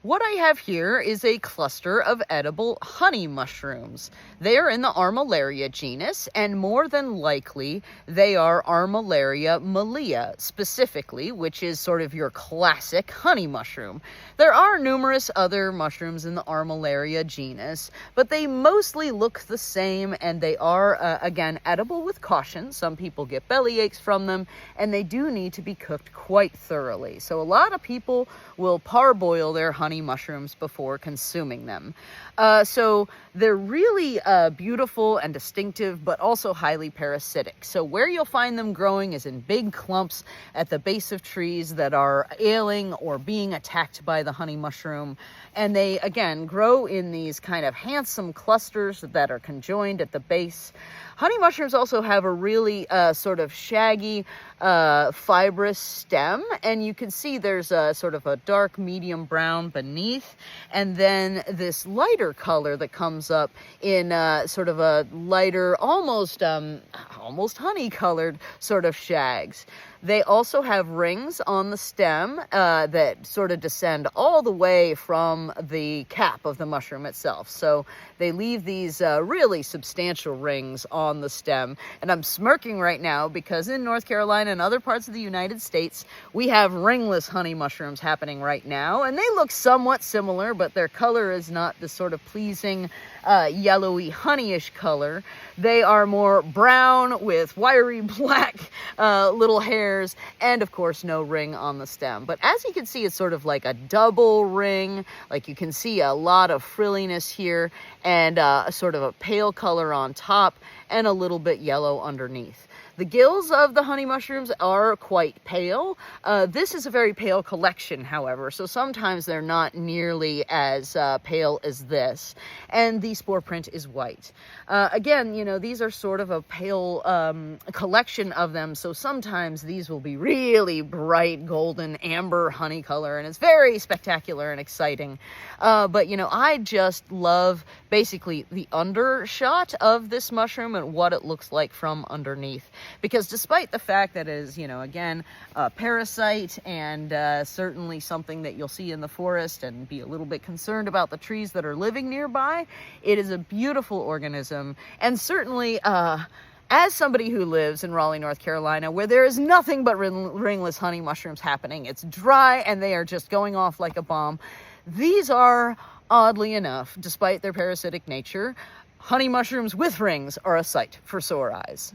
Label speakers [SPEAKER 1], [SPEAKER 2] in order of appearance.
[SPEAKER 1] What I have here is a cluster of edible honey mushrooms. They are in the Armillaria genus, and more than likely, they are Armillaria malea specifically, which is sort of your classic honey mushroom. There are numerous other mushrooms in the Armillaria genus, but they mostly look the same, and they are, again, edible with caution. Some people get belly aches from them, and they do need to be cooked quite thoroughly. So a lot of people will parboil their honey mushrooms before consuming them. So they're really beautiful and distinctive, but also highly parasitic. So where you'll find them growing is in big clumps at the base of trees that are ailing or being attacked by the honey mushroom. And they, again, grow in these kind of handsome clusters that are conjoined at the base. Honey mushrooms also have a really sort of shaggy, fibrous stem, and you can see there's a sort of a dark medium brown beneath, and then this lighter color that comes up in sort of a lighter, almost honey colored sort of shags. They also have rings on the stem that sort of descend all the way from the cap of the mushroom itself. So they leave these really substantial rings on the stem. And I'm smirking right now because in North Carolina and other parts of the United States, we have ringless honey mushrooms happening right now. And they look somewhat similar, but their color is not the sort of pleasing yellowy honeyish color. They are more brown with wiry black little hairs, and of course no ring on the stem. But as you can see, it's sort of like a double ring. Like you can see a lot of frilliness here, and a sort of a pale color on top and a little bit yellow underneath. The gills of the honey mushrooms are quite pale. This is a very pale collection, however, so sometimes they're not nearly as pale as this. And the spore print is white. Again, you know, these are sort of a pale collection of them, so sometimes these will be really bright golden amber honey color, and it's very spectacular and exciting. But, you know, I just love basically the undershot of this mushroom and what it looks like from underneath. Because despite the fact that it is, you know, again, a parasite and certainly something that you'll see in the forest and be a little bit concerned about the trees that are living nearby, it is a beautiful organism. And certainly, as somebody who lives in Raleigh, North Carolina, where there is nothing but ringless honey mushrooms happening, it's dry and they are just going off like a bomb. These are, oddly enough, despite their parasitic nature, honey mushrooms with rings are a sight for sore eyes.